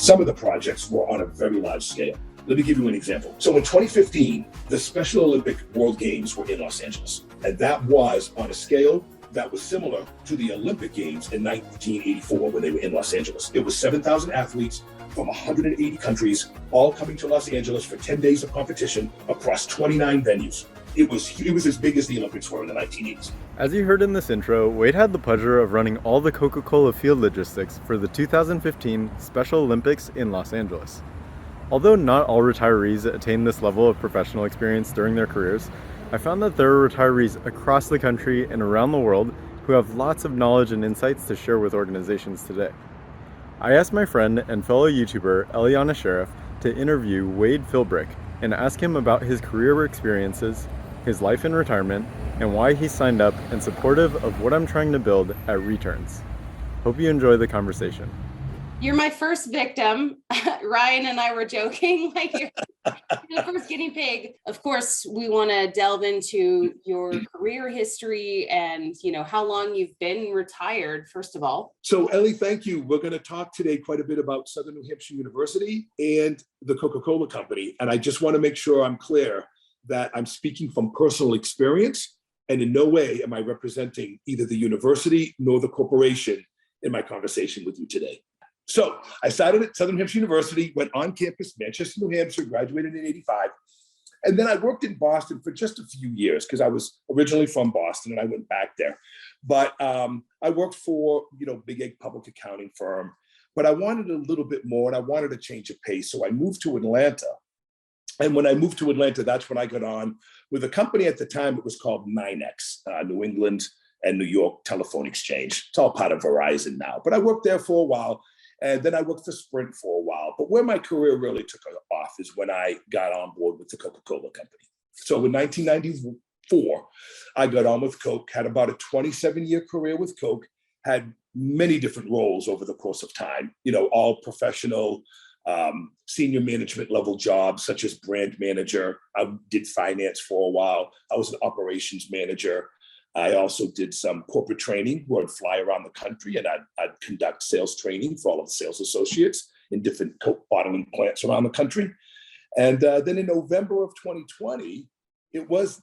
some of the projects were on a very large scale. Let me give you an example. So in 2015, the Special Olympic World Games were in Los Angeles, and that was on a scale that was similar to the Olympic Games in 1984 when they were in Los Angeles. It was 7,000 athletes from 180 countries, all coming to Los Angeles for 10 days of competition across 29 venues. It was as big as the Olympics were in the 1980s. As you heard in this intro, Wade had the pleasure of running all the Coca-Cola field logistics for the 2015 Special Olympics in Los Angeles. Although not all retirees attain this level of professional experience during their careers, I found that there are retirees across the country and around the world who have lots of knowledge and insights to share with organizations today. I asked my friend and fellow YouTuber Eliana Sheriff to interview Wade Philbrick and ask him about his career experiences, his life in retirement, and why he signed up and supportive of what I'm trying to build at Reterns. Hope you enjoy the conversation. You're my first victim. Ryan and I were joking, like you're the first guinea pig. Of course, we want to delve into your career history and, how long you've been retired, first of all. So Ellie, thank you. We're going to talk today quite a bit about Southern New Hampshire University and the Coca-Cola Company. And I just want to make sure I'm clear that I'm speaking from personal experience, and in no way am I representing either the university nor the corporation in my conversation with you today. So I started at Southern New Hampshire University, went on campus, Manchester, New Hampshire, graduated in '85. And then I worked in Boston for just a few years because I was originally from Boston and I went back there. But I worked for, big egg public accounting firm, but I wanted a little bit more and I wanted a change of pace. So I moved to Atlanta. And when I moved to Atlanta, that's when I got on with a company at the time. It was called NYNEX, New England and New York Telephone Exchange. It's all part of Verizon now. But I worked there for a while. And then I worked for Sprint for a while. But where my career really took off is when I got on board with the Coca-Cola Company. So in 1994, I got on with Coke, had about a 27-year career with Coke, had many different roles over the course of time, all professional, senior management level jobs, such as brand manager. I did finance for a while. I was an operations manager. I also did some corporate training where I'd fly around the country and I'd conduct sales training for all of the sales associates in different Coke bottling plants around the country. And then in November of 2020, it was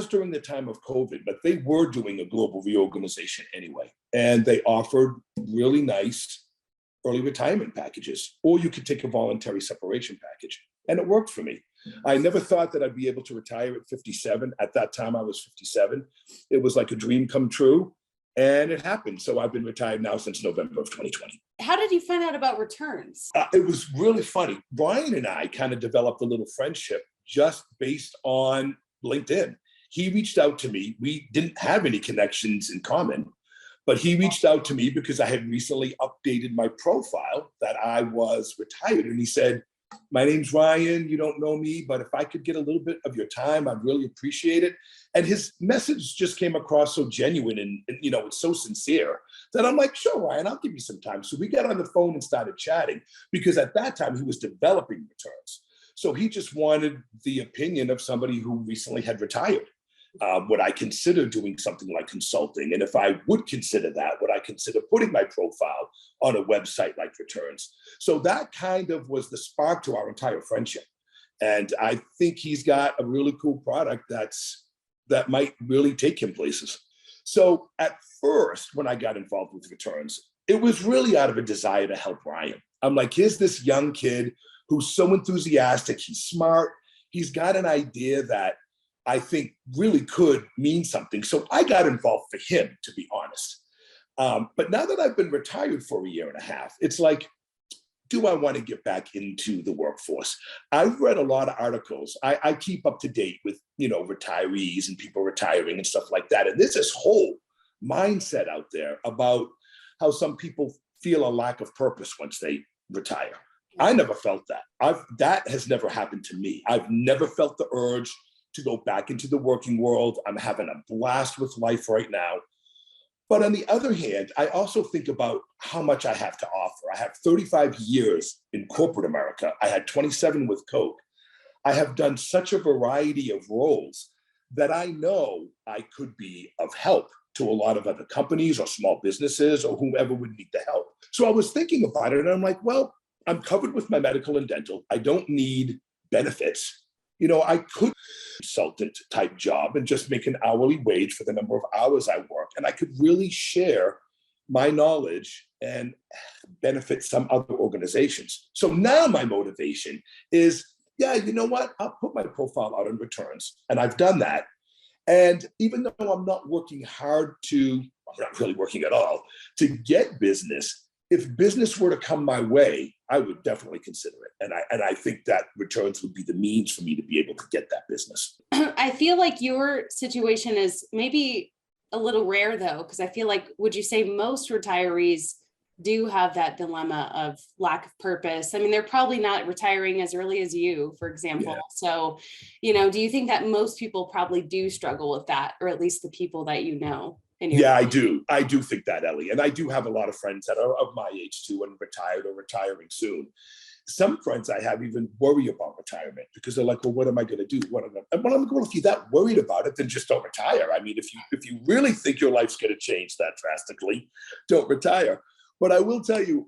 during the time of COVID, but they were doing a global reorganization anyway. And they offered really nice early retirement packages, or you could take a voluntary separation package. And it worked for me. I never thought that I'd be able to retire at 57. At that time, I was 57. It was like a dream come true, and it happened. So I've been retired now since November of 2020. How did you find out about Reterns? It was really funny. Brian and I kind of developed a little friendship just based on LinkedIn. He reached out to me. We didn't have any connections in common, but he reached out to me because I had recently updated my profile that I was retired. And he said, "My name's Ryan. You don't know me, but if I could get a little bit of your time, I'd really appreciate it." And his message just came across so genuine and it's so sincere that I'm like, "Sure, Ryan, I'll give you some time." So we got on the phone and started chatting because at that time he was developing Reterns. So he just wanted the opinion of somebody who recently had retired. Would I consider doing something like consulting? And if I would consider that, would I consider putting my profile on a website like Reterns? So that kind of was the spark to our entire friendship. And I think he's got a really cool product that might really take him places. So at first, when I got involved with Reterns, it was really out of a desire to help Ryan. I'm like, here's this young kid who's so enthusiastic. He's smart. He's got an idea that I think really could mean something. So I got involved for him, to be honest. But now that I've been retired for a year and a half, it's like, do I want to get back into the workforce? I've read a lot of articles. I keep up to date with, retirees and people retiring and stuff like that. And there's this whole mindset out there about how some people feel a lack of purpose once they retire. I never felt that. That has never happened to me. I've never felt the urge to go back into the working world. I'm having a blast with life right now. But on the other hand, I also think about how much I have to offer. I have 35 years in corporate America. I had 27 with Coke. I have done such a variety of roles that I know I could be of help to a lot of other companies or small businesses or whomever would need the help. So I was thinking about it and I'm like, well, I'm covered with my medical and dental. I don't need benefits. You know, I could consultant type job and just make an hourly wage for the number of hours I work. And I could really share my knowledge and benefit some other organizations. So now my motivation is, yeah, you know what? I'll put my profile out on Reterns. And I've done that. And even though I'm not working hard I'm not really working at all to get business, if business were to come my way, I would definitely consider it. And I think that Reterns would be the means for me to be able to get that business. I feel like your situation is maybe a little rare though, because I feel like, would you say most retirees do have that dilemma of lack of purpose? I mean, they're probably not retiring as early as you, for example. Yeah. So, you know, do you think that most people probably do struggle with that, or at least the people that you know? Yeah, I do. I do think that, Ellie. And I do have a lot of friends that are of my age too and retired or retiring soon. Some friends I have even worry about retirement because they're like, well, what am I going to do? Well, if you're that worried about it, then just don't retire. I mean, if you really think your life's going to change that drastically, don't retire. But I will tell you,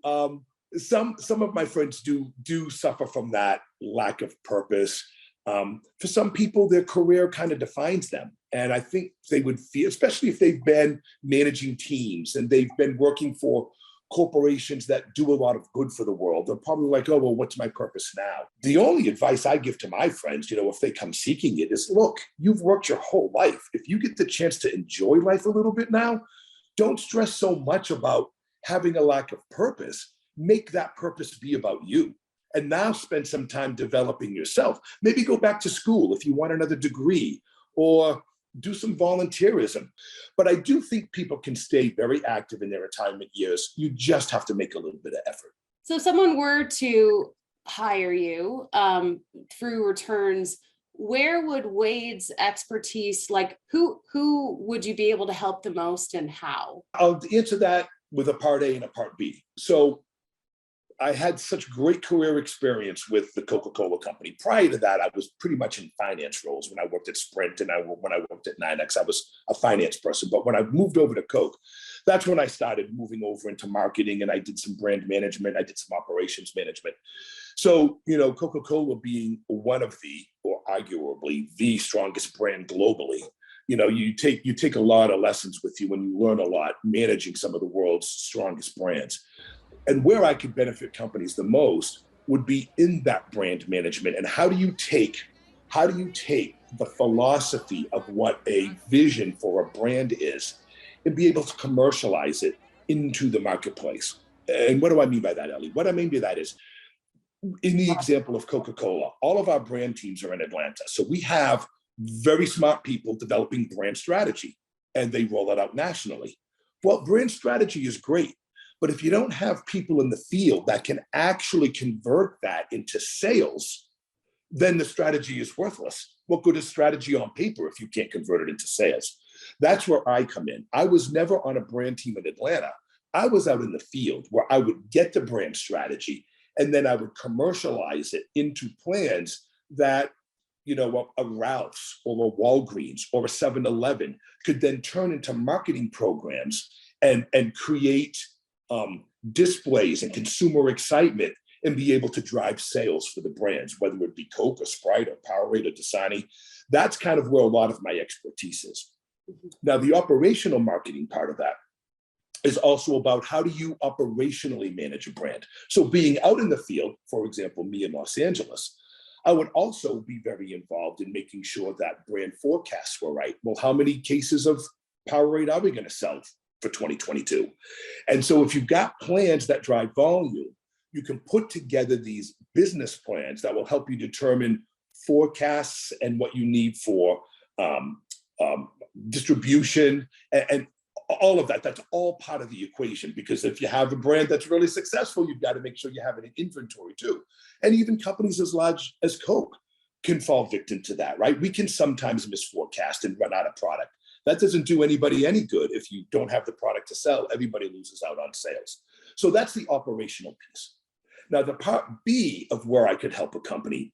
some of my friends do suffer from that lack of purpose. For some people, their career kind of defines them. And I think they would feel, especially if they've been managing teams and they've been working for corporations that do a lot of good for the world, they're probably like, oh, well, what's my purpose now? The only advice I give to my friends, you know, if they come seeking it is, look, you've worked your whole life. If you get the chance to enjoy life a little bit now, don't stress so much about having a lack of purpose. Make that purpose be about you. And now spend some time developing yourself. Maybe go back to school if you want another degree, or do some volunteerism. But I do think people can stay very active in their retirement years. You just have to make a little bit of effort. So if someone were to hire you through Reterns, where would Wade's expertise, like who would you be able to help the most and how? I'll answer that with a part A and a part B. So I had such great career experience with the Coca-Cola company. Prior to that, I was pretty much in finance roles. When I worked at Sprint and when I worked at 9X, I was a finance person. But when I moved over to Coke, that's when I started moving over into marketing, and I did some brand management. I did some operations management. So, you know, Coca-Cola being one of the, or arguably the strongest brand globally, you know, you take a lot of lessons with you, and you learn a lot managing some of the world's strongest brands. And where I could benefit companies the most would be in that brand management. And how do you take the philosophy of what a vision for a brand is and be able to commercialize it into the marketplace? And what do I mean by that, Ellie? What I mean by that is, in the example of Coca-Cola, all of our brand teams are in Atlanta. So we have very smart people developing brand strategy, and they roll it out nationally. Well, brand strategy is great. But if you don't have people in the field that can actually convert that into sales, then the strategy is worthless. What good is strategy on paper if you can't convert it into sales? That's where I come in. I was never on a brand team in Atlanta. I was out in the field where I would get the brand strategy, and then I would commercialize it into plans that, you know, a Ralph's or a Walgreens or a 7-Eleven could then turn into marketing programs and create displays and consumer excitement and be able to drive sales for the brands, whether it be Coke or Sprite or Powerade or Dasani. That's kind of where a lot of my expertise is. Now, the operational marketing part of that is also about how do you operationally manage a brand. So being out in the field, for example, me in Los Angeles, I would also be very involved in making sure that brand forecasts were right. Well, how many cases of Powerade are we going to sell for 2022? And so if you've got plans that drive volume, you can put together these business plans that will help you determine forecasts and what you need for distribution and all of that. That's all part of the equation, because if you have a brand that's really successful, you've got to make sure you have it in inventory too. And even companies as large as Coke can fall victim to that, right? We can sometimes misforecast and run out of product. That doesn't do anybody any good. If you don't have the product to sell, everybody loses out on sales. So that's the operational piece. Now, the part B of where I could help a company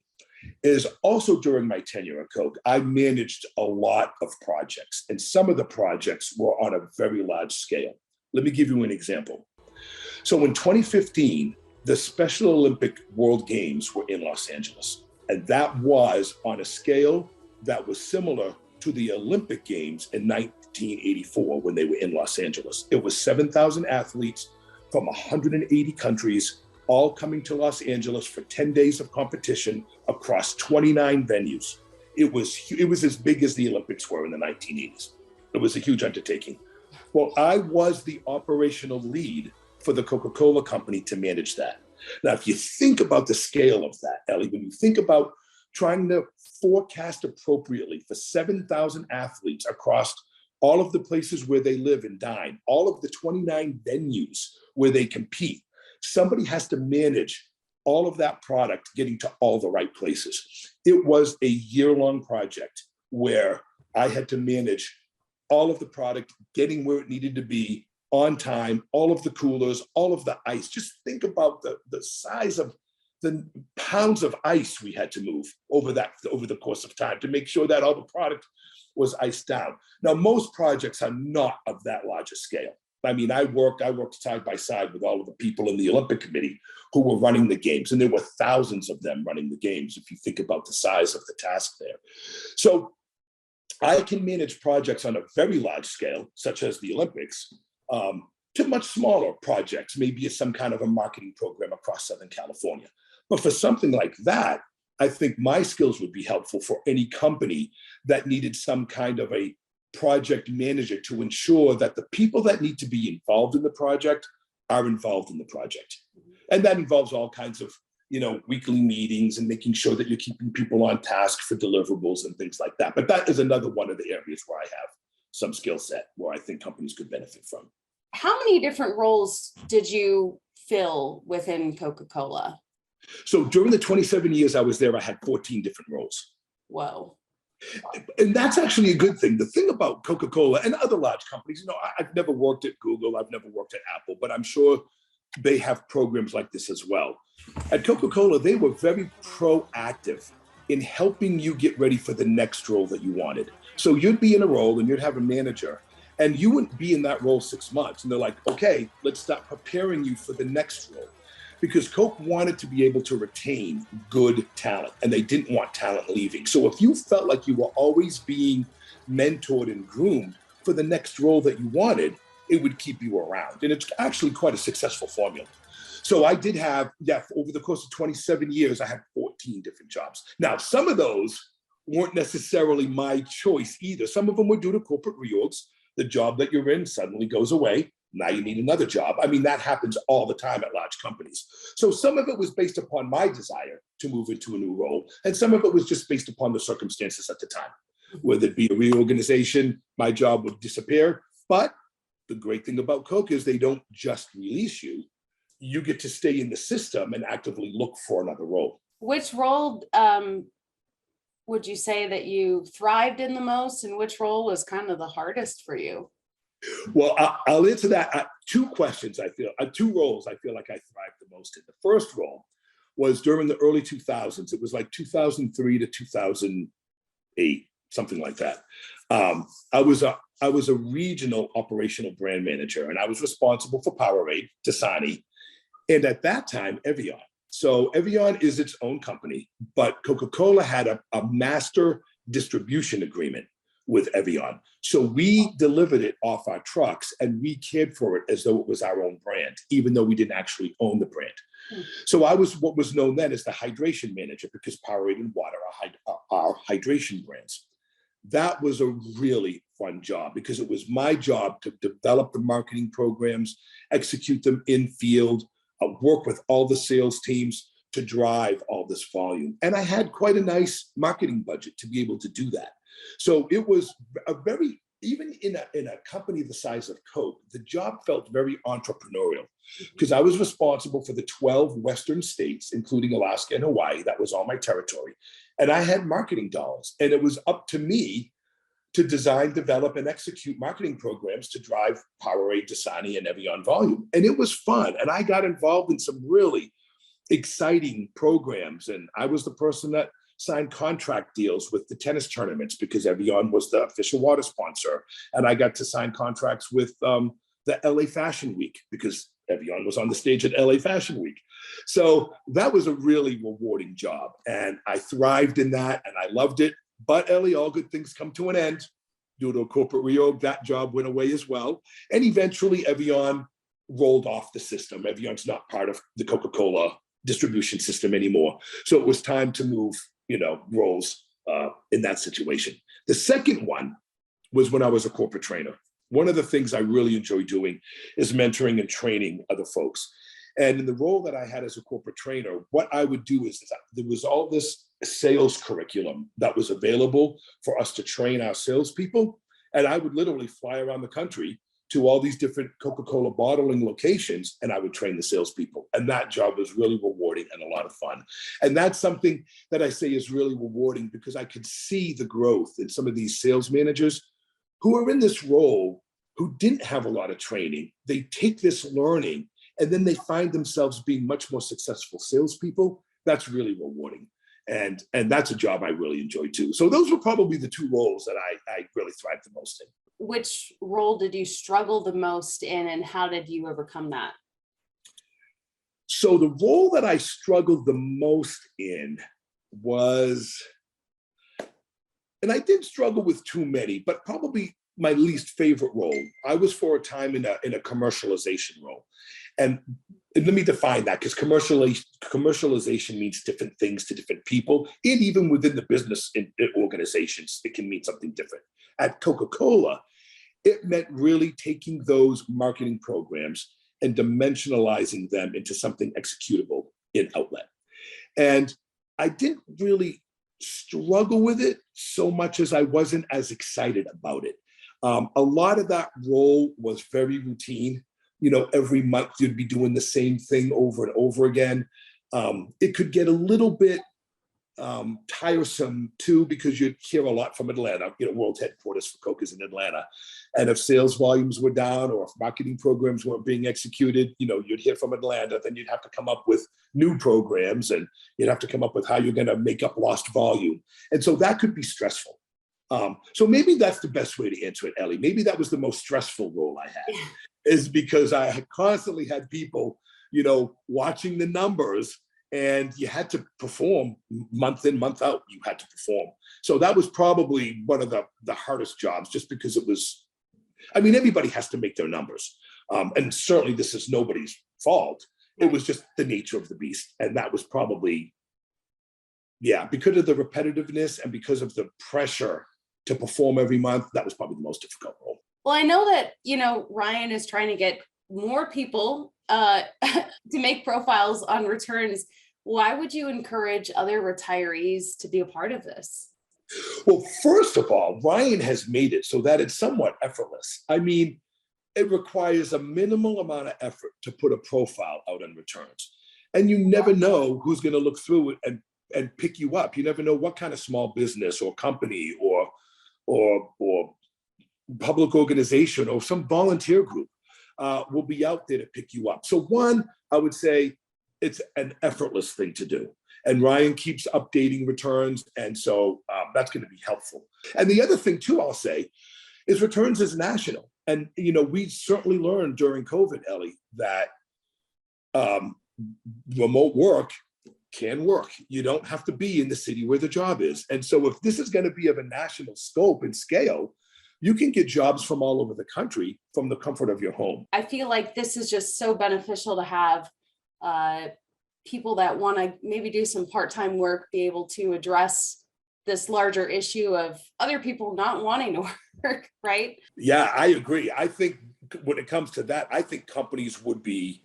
is also during my tenure at Coke, I managed a lot of projects, and some of the projects were on a very large scale. Let me give you an example. So in 2015, the Special Olympic World Games were in Los Angeles. And that was on a scale that was similar to the Olympic Games in 1984 when they were in Los Angeles. It was 7,000 athletes from 180 countries, all coming to Los Angeles for 10 days of competition across 29 venues. It was as big as the Olympics were in the 1980s. It was a huge undertaking. Well, I was the operational lead for the Coca-Cola company to manage that. Now, if you think about the scale of that, Ellie, when you think about trying to forecast appropriately for 7,000 athletes across all of the places where they live and dine, all of the 29 venues where they compete, somebody has to manage all of that product getting to all the right places. It was a year-long project where I had to manage all of the product, getting where it needed to be on time, all of the coolers, all of the ice. Just think about the size of the pounds of ice we had to move over the course of time to make sure that all the product was iced down. Now, most projects are not of that large a scale. I mean, I worked side by side with all of the people in the Olympic Committee who were running the games, and there were thousands of them running the games if you think about the size of the task there. So I can manage projects on a very large scale, such as the Olympics, to much smaller projects, maybe some kind of a marketing program across Southern California. But for something like that, I think my skills would be helpful for any company that needed some kind of a project manager to ensure that the people that need to be involved in the project are involved in the project. And that involves all kinds of, weekly meetings and making sure that you're keeping people on task for deliverables and things like that. But that is another one of the areas where I have some skill set where I think companies could benefit from. How many different roles did you fill within Coca-Cola? So during the 27 years I was there, I had 14 different roles. Whoa. And that's actually a good thing. The thing about Coca-Cola and other large companies, I've never worked at Google, I've never worked at Apple, but I'm sure they have programs like this as well. At Coca-Cola, they were very proactive in helping you get ready for the next role that you wanted. So you'd be in a role and you'd have a manager, and you wouldn't be in that role 6 months. And they're like, okay, let's start preparing you for the next role. Because Coke wanted to be able to retain good talent, and they didn't want talent leaving. So if you felt like you were always being mentored and groomed for the next role that you wanted, it would keep you around. And it's actually quite a successful formula. So I did have, over the course of 27 years, I had 14 different jobs. Now, some of those weren't necessarily my choice either. Some of them were due to corporate reorgs. The job that you're in suddenly goes away. Now you need another job. I mean, that happens all the time at large companies. So some of it was based upon my desire to move into a new role, and some of it was just based upon the circumstances at the time. Whether it be a reorganization, my job would disappear. But the great thing about Coke is they don't just release you. You get to stay in the system and actively look for another role. Which role would you say that you thrived in the most, and which role was kind of the hardest for you? Well, I'll answer that. Two questions, two roles I feel like I thrived the most in. The first role was during the early 2000s. It was like 2003 to 2008, something like that. I was a regional operational brand manager, and I was responsible for Powerade, Dasani, and at that time, Evian. So Evian is its own company, but Coca-Cola had a master distribution agreement with Evian. So we delivered it off our trucks, and we cared for it as though it was our own brand, even though we didn't actually own the brand. So I was what was known then as the hydration manager, because Powerade and water are hydration brands. That was a really fun job because it was my job to develop the marketing programs, execute them in field, work with all the sales teams to drive all this volume. And I had quite a nice marketing budget to be able to do that. So it was even in a company the size of Coke, the job felt very entrepreneurial because I was responsible for the 12 Western states, including Alaska and Hawaii. That was all my territory. And I had marketing dollars, and it was up to me to design, develop, and execute marketing programs to drive Powerade, Dasani, and Evian volume. And it was fun. And I got involved in some really exciting programs. And I was the person that signed contract deals with the tennis tournaments because Evian was the official water sponsor. And I got to sign contracts with the LA Fashion Week because Evian was on the stage at LA Fashion Week. So that was a really rewarding job. And I thrived in that and I loved it. But Ellie, all good things come to an end. Due to a corporate reorg, that job went away as well. And eventually Evian rolled off the system. Evian's not part of the Coca-Cola distribution system anymore. So it was time to move, roles in that situation. The second one was when I was a corporate trainer. One of the things I really enjoy doing is mentoring and training other folks. And in the role that I had as a corporate trainer, what I would do is there was all this sales curriculum that was available for us to train our salespeople. And I would literally fly around the country to all these different Coca-Cola bottling locations, and I would train the salespeople. And that job was really rewarding and a lot of fun. And that's something that I say is really rewarding because I could see the growth in some of these sales managers who are in this role who didn't have a lot of training. They take this learning and then they find themselves being much more successful salespeople. That's really rewarding. And that's a job I really enjoy too. So those were probably the two roles that I really thrived the most in. Which role did you struggle the most in and how did you overcome that? So the role that I struggled the most in was, and I did struggle with too many, but probably my least favorite role. I was for a time in a commercialization role. And let me define that, because commercialization means different things to different people, and even within the business organizations, it can mean something different. At Coca-Cola, it meant really taking those marketing programs and dimensionalizing them into something executable in outlet. And I didn't really struggle with it so much as I wasn't as excited about it. A lot of that role was very routine. Every month you'd be doing the same thing over and over again. It could get a little bit tiresome too, because you'd hear a lot from Atlanta. World headquarters for Coke is in Atlanta. And if sales volumes were down or if marketing programs weren't being executed, you'd hear from Atlanta, then you'd have to come up with new programs and you'd have to come up with how you're going to make up lost volume. And so that could be stressful. So maybe that's the best way to answer it, Ellie. Maybe that was the most stressful role I had, is because I had constantly had people, watching the numbers, and you had to perform month in, month out, you had to perform. So that was probably one of the hardest jobs, just because it was, everybody has to make their numbers. And certainly this is nobody's fault. It was just the nature of the beast. And that was probably, because of the repetitiveness and because of the pressure to perform every month, that was probably the most difficult role. Well, I know that, Ryan is trying to get more people to make profiles on Reterns. Why would you encourage other retirees to be a part of this? Well, first of all, Ryan has made it so that it's somewhat effortless. It requires a minimal amount of effort to put a profile out on Reterns. And you never know who's going to look through it and pick you up. You never know what kind of small business or company or public organization or some volunteer group will be out there to pick you up. So one, I would say it's an effortless thing to do. And Ryan keeps updating Reterns. And so that's going to be helpful. And the other thing too, I'll say, is Reterns is national. And, we certainly learned during COVID, Ellie, that remote work can work. You don't have to be in the city where the job is. And so if this is going to be of a national scope and scale, you can get jobs from all over the country from the comfort of your home. I feel like this is just so beneficial to have people that want to maybe do some part-time work be able to address this larger issue of other people not wanting to work, right? Yeah, I agree. I think when it comes to that, I think companies would be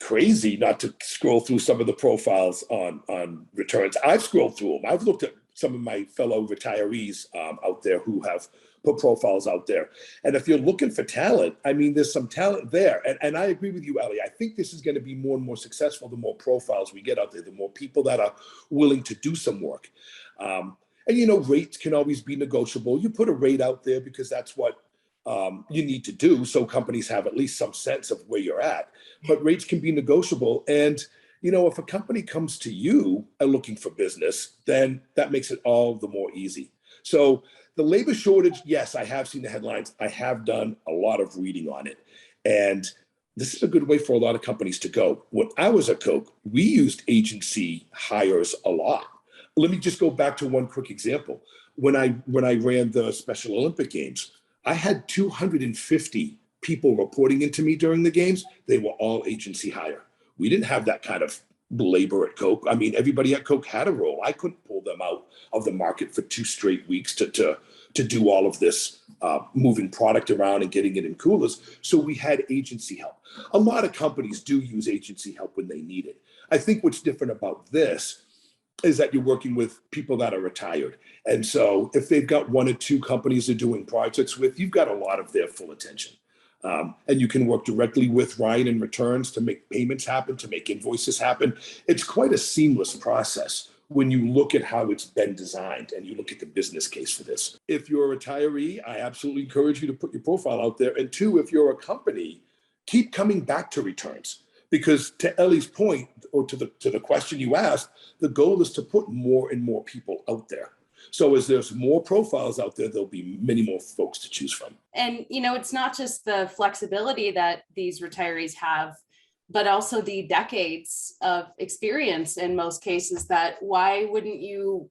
crazy not to scroll through some of the profiles on Reterns. I've scrolled through them. I've looked at some of my fellow retirees out there who have put profiles out there. And if you're looking for talent, there's some talent there. And I agree with you, Ellie. I think this is going to be more and more successful the more profiles we get out there, the more people that are willing to do some work. And rates can always be negotiable. You put a rate out there because that's what you need to do, so companies have at least some sense of where you're at. But rates can be negotiable. And if a company comes to you looking for business, then that makes it all the more easy. So the labor shortage, yes, I have seen the headlines. I have done a lot of reading on it. And this is a good way for a lot of companies to go. When I was at Coke, we used agency hires a lot. Let me just go back to one quick example. When I ran the Special Olympic Games, I had 250 people reporting into me during the games. They were all agency hire. We didn't have that kind of labor at Coke. I mean, everybody at Coke had a role. I couldn't pull them out of the market for 2 straight weeks to do all of this moving product around and getting it in coolers. So we had agency help. A lot of companies do use agency help when they need it. I think what's different about this is that you're working with people that are retired. And so if they've got 1 or 2 companies they're doing projects with, you've got a lot of their full attention. And you can work directly with Ryan in Reterns to make payments happen, to make invoices happen. It's quite a seamless process when you look at how it's been designed and you look at the business case for this. If you're a retiree, I absolutely encourage you to put your profile out there. And 2, if you're a company, keep coming back to Reterns. Because to Ellie's point, or to the question you asked, the goal is to put more and more people out there. So as there's more profiles out there, there'll be many more folks to choose from. And, it's not just the flexibility that these retirees have, but also the decades of experience in most cases. That why wouldn't you,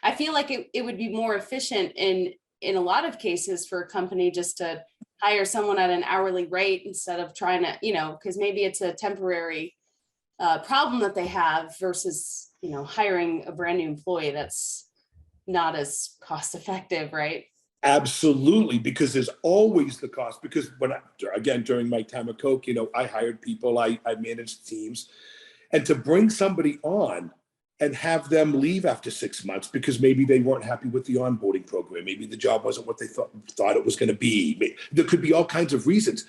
I feel like it would be more efficient in a lot of cases for a company just to hire someone at an hourly rate instead of trying to, because maybe it's a temporary problem that they have versus, hiring a brand new employee that's not as cost effective, right? Absolutely, because there's always the cost. Because during my time at Coke, I hired people, I managed teams, and to bring somebody on and have them leave after 6 months because maybe they weren't happy with the onboarding program, maybe the job wasn't what they thought it was going to be. There could be all kinds of reasons.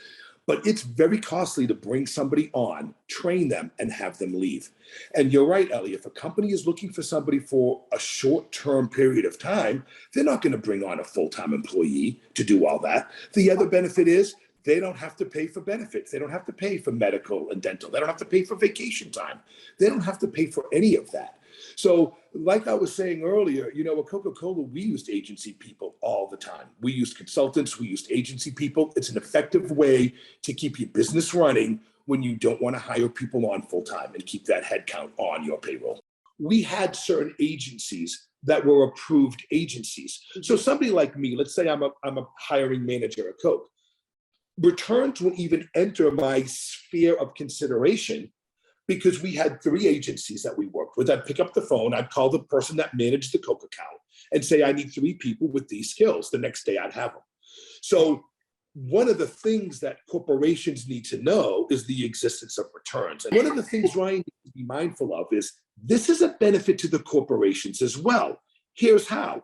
But it's very costly to bring somebody on, train them, and have them leave. And you're right, Ellie, if a company is looking for somebody for a short-term period of time, they're not going to bring on a full-time employee to do all that. The other benefit is they don't have to pay for benefits. They don't have to pay for medical and dental. They don't have to pay for vacation time. They don't have to pay for any of that. So like I was saying earlier, at Coca-Cola, we used agency people all the time. We used consultants, we used agency people. It's an effective way to keep your business running when you don't want to hire people on full time and keep that headcount on your payroll. We had certain agencies that were approved agencies. So somebody like me, let's say I'm a hiring manager at Coke, Reterns won't even enter my sphere of consideration because we had 3 agencies that we worked with. I'd pick up the phone, I'd call the person that managed the Coke account and say, I need 3 people with these skills. The next day I'd have them. So one of the things that corporations need to know is the existence of Reterns. And one of the things Ryan needs to be mindful of is this is a benefit to the corporations as well. Here's how.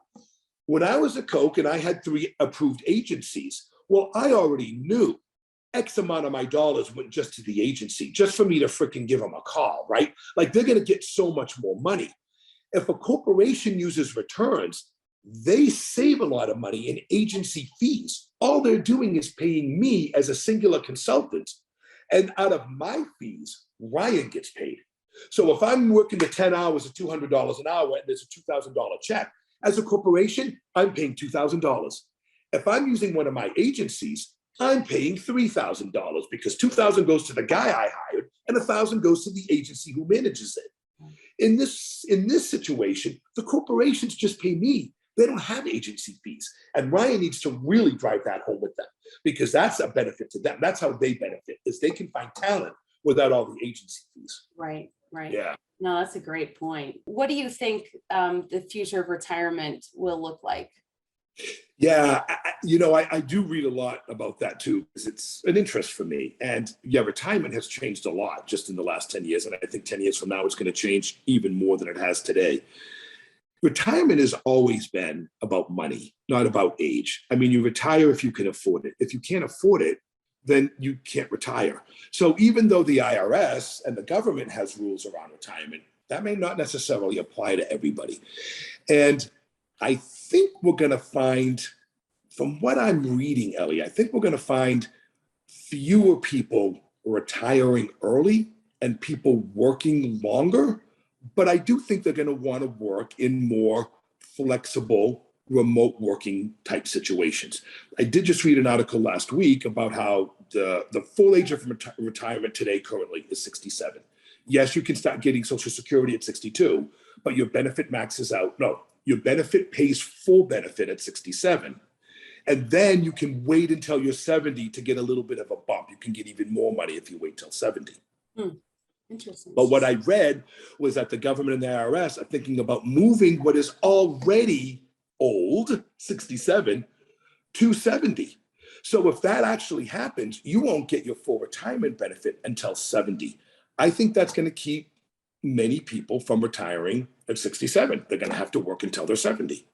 When I was at Coke and I had 3 approved agencies, well, I already knew X amount of my dollars went just to the agency, just for me to freaking give them a call, right? Like they're going to get so much more money. If a corporation uses Reterns, they save a lot of money in agency fees. All they're doing is paying me as a singular consultant. And out of my fees, Ryan gets paid. So if I'm working the 10 hours at $200 an hour and there's a $2,000 check, as a corporation, I'm paying $2,000. If I'm using one of my agencies, I'm paying $3,000 because $2,000 goes to the guy I hired and $1,000 goes to the agency who manages it. In this situation, the corporations just pay me. They don't have agency fees. And Ryan needs to really drive that home with them because that's a benefit to them. That's how they benefit, is they can find talent without all the agency fees. Right. Yeah. No, that's a great point. What do you think the future of retirement will look like? Yeah, I do read a lot about that too, because it's an interest for me. And yeah, retirement has changed a lot just in the last 10 years. And I think 10 years from now, it's going to change even more than it has today. Retirement has always been about money, not about age. I mean, you retire if you can afford it. If you can't afford it, then you can't retire. So even though the IRS and the government has rules around retirement, that may not necessarily apply to everybody. And I think we're going to find, from what I'm reading, Ellie, I think we're going to find fewer people retiring early and people working longer. But I do think they're going to want to work in more flexible, remote working type situations. I did just read an article last week about how The full age of retirement today currently is 67. Yes, you can start getting Social Security at 62, but your benefit maxes out. No, your benefit pays full benefit at 67. And then you can wait until you're 70 to get a little bit of a bump. You can get even more money if you wait till 70. Interesting. But what I read was that the government and the IRS are thinking about moving what is already old, 67, to 70. So if that actually happens, you won't get your full retirement benefit until 70. I think that's going to keep many people from retiring at 67. They're going to have to work until they're 70.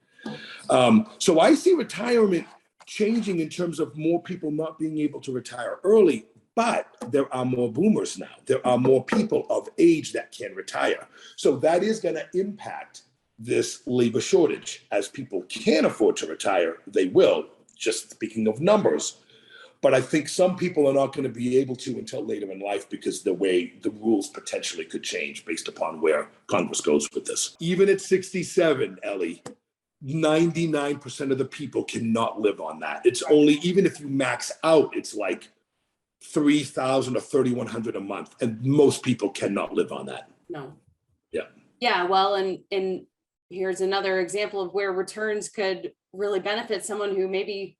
So I see retirement changing in terms of more people not being able to retire early, but there are more boomers now. There are more people of age that can retire. So that is going to impact this labor shortage. As people can afford to retire, they will, just speaking of numbers. But I think some people are not going to be able to until later in life because the way the rules potentially could change based upon where Congress goes with this. Even at 67, Ellie, 99% of the people cannot live on that. It's only, even if you max out, it's like $3,000 or $3,100 a month. And most people cannot live on that. No. Yeah. Yeah. Well, and here's another example of where returns could really benefit someone who maybe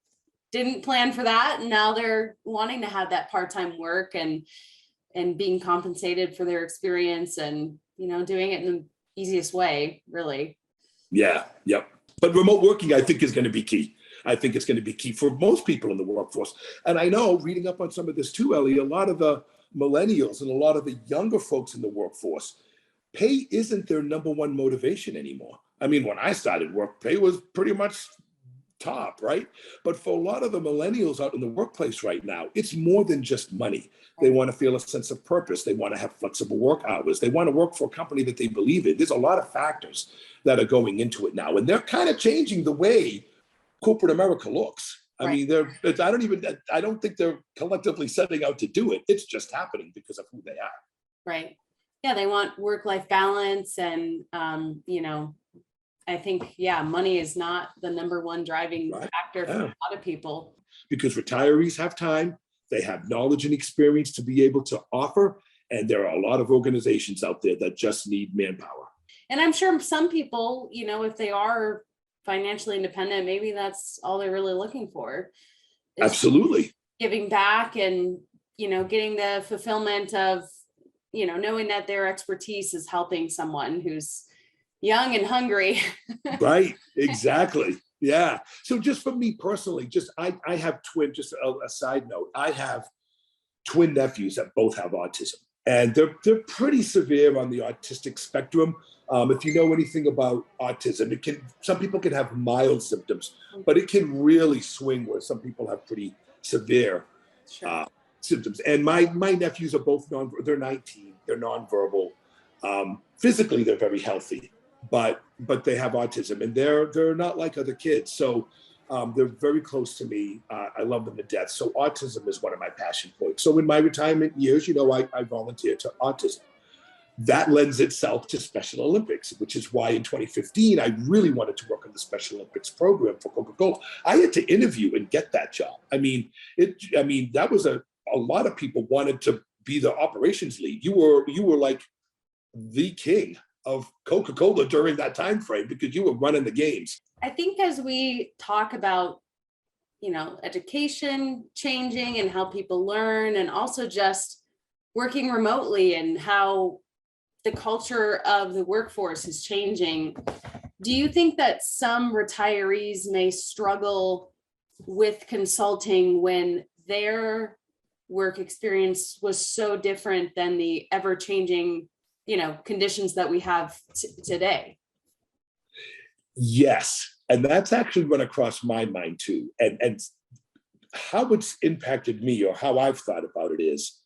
didn't plan for that. And now they're wanting to have that part-time work and being compensated for their experience and, doing it in the easiest way, really. Yeah. Yep. But remote working, I think, is going to be key. I think it's going to be key for most people in the workforce. And I know, reading up on some of this too, Ellie, a lot of the millennials and a lot of the younger folks in the workforce, pay isn't their number one motivation anymore. I mean, when I started work, pay was pretty much top, right? But for a lot of the millennials out in the workplace right now, it's more than just money. They want to feel a sense of purpose. They want to have flexible work hours. They want to work for a company that they believe in. There's a lot of factors that are going into it now, and they're kind of changing the way corporate America looks. I mean, I don't think they're collectively setting out to do it. It's just happening because of who they are. Right. Yeah, they want work-life balance, and I think, money is not the number one driving factor for a lot of people. Because retirees have time, they have knowledge and experience to be able to offer, and there are a lot of organizations out there that just need manpower. And I'm sure some people, if they are financially independent, maybe that's all they're really looking for. Absolutely. Giving back and, getting the fulfillment of, knowing that their expertise is helping someone who's young and hungry. Right. Exactly. Yeah. So just for me personally, I have just a side note, I have twin nephews that both have autism, and they're pretty severe on the autistic spectrum. If you know anything about autism, some people can have mild symptoms, but it can really swing where some people have pretty severe symptoms. And my nephews are both they're 19, they're nonverbal. Physically, they're very healthy, but they have autism, and they're not like other kids. So they're very close to me. I love them to death. So autism is one of my passion points. So in my retirement years, I volunteered to autism. That lends itself to Special Olympics, which is why in 2015, I really wanted to work on the Special Olympics program for Coca-Cola. I had to interview and get that job. I mean, that was a lot of people wanted to be the operations lead. You were like the king of Coca-Cola during that time frame because you were running the games. I think as we talk about, education changing and how people learn, and also just working remotely and how the culture of the workforce is changing, do you think that some retirees may struggle with consulting when their work experience was so different than the ever-changing, conditions that we have today? Yes. And that's actually run across my mind too. And how it's impacted me, or how I've thought about it, is,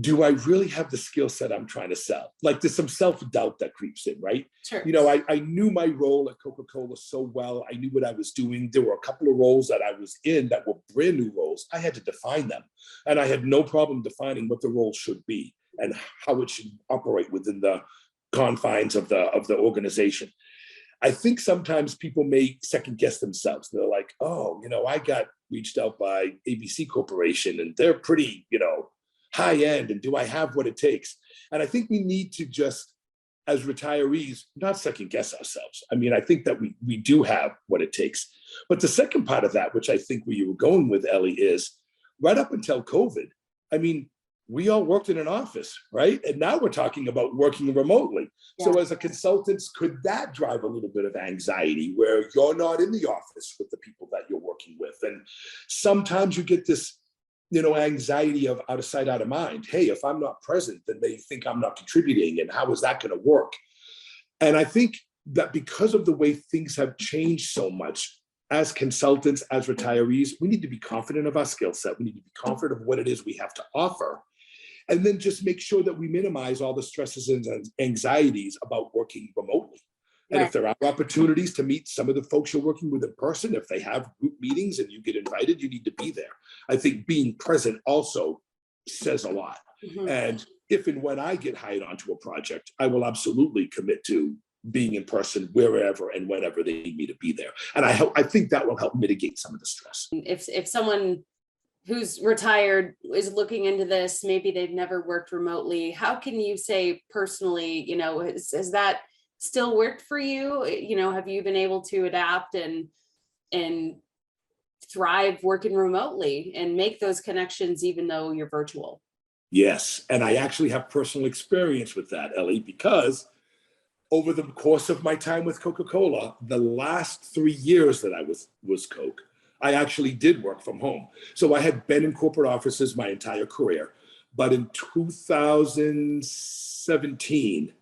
do I really have the skill set I'm trying to sell? Like, there's some self-doubt that creeps in, right? Sure. I knew my role at Coca-Cola so well. I knew what I was doing. There were a couple of roles that I was in that were brand new roles. I had to define them. And I had no problem defining what the role should be and how it should operate within the confines of the organization. I think sometimes people may second guess themselves. They're like, oh, I got reached out by ABC Corporation, and they're pretty, high end. And do I have what it takes? And I think we need to just, as retirees, not second guess ourselves. I mean, I think that we do have what it takes. But the second part of that, which I think where you were going with, Ellie, is right up until COVID, I mean, we all worked in an office, right? And now we're talking about working remotely. Yeah. So as a consultant, could that drive a little bit of anxiety where you're not in the office with the people that you're working with? And sometimes you get this, anxiety of out of sight, out of mind. Hey, if I'm not present, then they think I'm not contributing. And how is that going to work? And I think that because of the way things have changed so much, as consultants, as retirees, we need to be confident of our skill set. We need to be confident of what it is we have to offer. And then just make sure that we minimize all the stresses and anxieties about working remotely. And if there are opportunities to meet some of the folks you're working with in person, if they have group meetings and you get invited, you need to be there. I think being present also says a lot. Mm-hmm. And if and when I get hired onto a project, I will absolutely commit to being in person wherever and whenever they need me to be there. And I think that will help mitigate some of the stress. If someone who's retired is looking into this, maybe they've never worked remotely, how can you say personally, has that still worked for you? Have you been able to adapt and thrive working remotely and make those connections even though you're virtual? Yes, and I actually have personal experience with that, Ellie, because over the course of my time with Coca-Cola, the last 3 years that I was Coke, I actually did work from home. So I had been in corporate offices my entire career, but in 2017,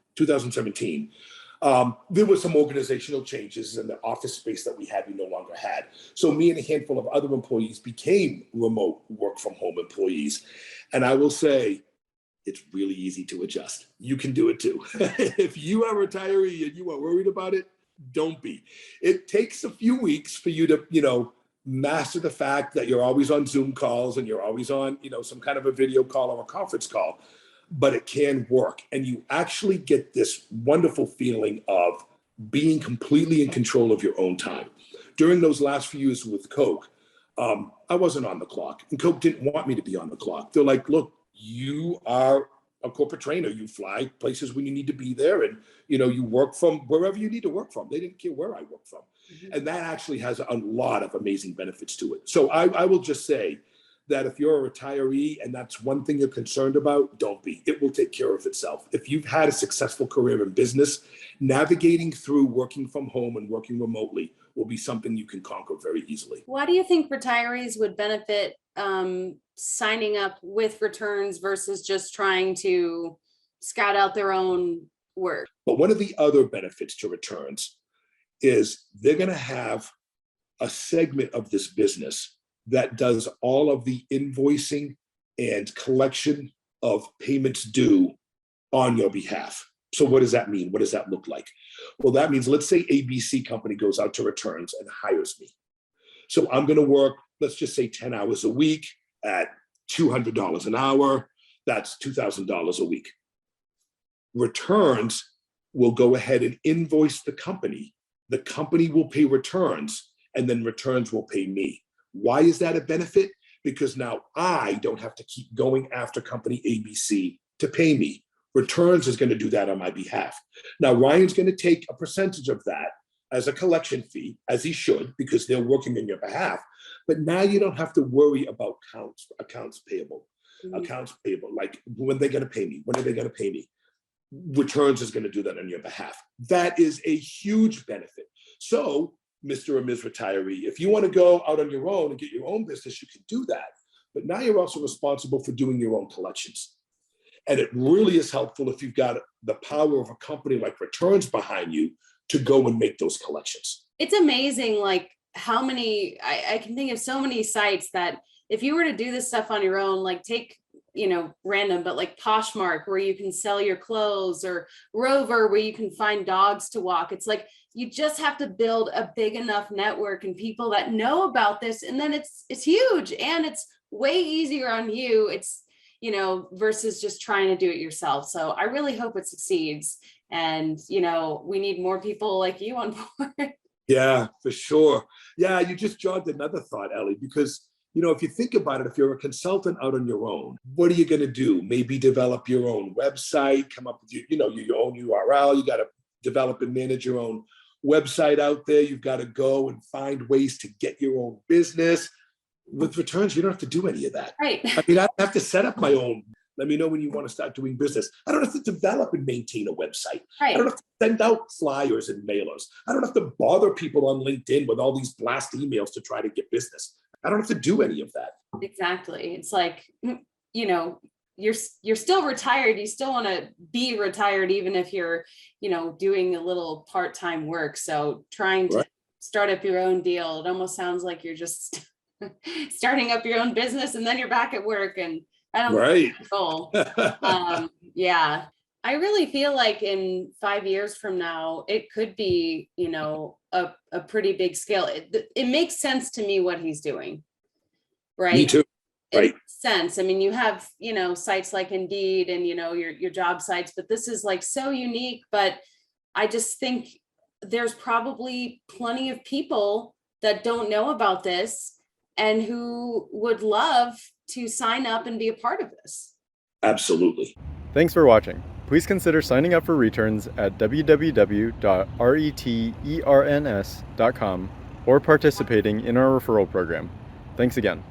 there were some organizational changes in the office space that we no longer had. So me and a handful of other employees became remote work from home employees. And I will say, it's really easy to adjust. You can do it too. If you are a retiree and you are worried about it, don't be. It takes a few weeks for you to, master the fact that you're always on Zoom calls and you're always on, some kind of a video call or a conference call. But it can work. And you actually get this wonderful feeling of being completely in control of your own time. During those last few years with Coke, I wasn't on the clock, and Coke didn't want me to be on the clock. They're like, look, you are a corporate trainer. You fly places when you need to be there, and you work from wherever you need to work from. They didn't care where I work from. Mm-hmm. And that actually has a lot of amazing benefits to it. So I will just say, that if you're a retiree and that's one thing you're concerned about, don't be. It will take care of itself. If you've had a successful career in business, navigating through working from home and working remotely will be something you can conquer very easily. Why do you think retirees would benefit signing up with Reterns versus just trying to scout out their own work? But one of the other benefits to Reterns is they're going to have a segment of this business that does all of the invoicing and collection of payments due on your behalf. So what does that mean? What does that look like? Well, that means, let's say ABC company goes out to Reterns and hires me. So I'm going to work, let's just say 10 hours a week at $200 an hour. That's $2,000 a week. Reterns will go ahead and invoice the company. The company will pay Reterns, and then Reterns will pay me. Why is that a benefit? Because now I don't have to keep going after company ABC to pay me. Reterns is going to do that on my behalf. Now, Ryan's going to take a percentage of that as a collection fee, as he should, because they're working on your behalf. But now you don't have to worry about accounts payable, like when they're going to pay me, when are they going to pay me? Reterns is going to do that on your behalf. That is a huge benefit. So, Mr. or Ms. Retiree, if you want to go out on your own and get your own business, you can do that. But now you're also responsible for doing your own collections. And it really is helpful if you've got the power of a company like Reterns behind you to go and make those collections. It's amazing, like how many, I can think of so many sites that if you were to do this stuff on your own, like take, random, but like Poshmark, where you can sell your clothes, or Rover, where you can find dogs to walk. It's like, you just have to build a big enough network and people that know about this. And then it's huge, and it's way easier on you. It's, versus just trying to do it yourself. So I really hope it succeeds. And, we need more people like you on board. Yeah, for sure. Yeah, you just jogged another thought, Ellie, because if you think about it, if you're a consultant out on your own, what are you going to do? Maybe develop your own website, come up with your own URL. You got to develop and manage your own website out there. You've got to go and find ways to get your own business. With Reterns, you don't have to do any of that. Right. I mean, I have to set up my own. Let me know when you want to start doing business. I don't have to develop and maintain a website. Right. I don't have to send out flyers and mailers. I don't have to bother people on LinkedIn with all these blast emails to try to get business. I don't have to do any of that. Exactly. It's like, you're still retired. You still want to be retired, even if you're, doing a little part-time work. So trying to start up your own deal, it almost sounds like you're just starting up your own business and then you're back at work, and I don't think that's the goal. Yeah. I really feel like in 5 years from now, it could be, a pretty big scale. It makes sense to me what he's doing. Right. Me too. Right. It makes sense. I mean, you have, sites like Indeed and, your job sites, but this is like so unique. But I just think there's probably plenty of people that don't know about this and who would love to sign up and be a part of this. Absolutely. Thanks for watching. Please consider signing up for Reterns at www.reterns.com or participating in our referral program. Thanks again.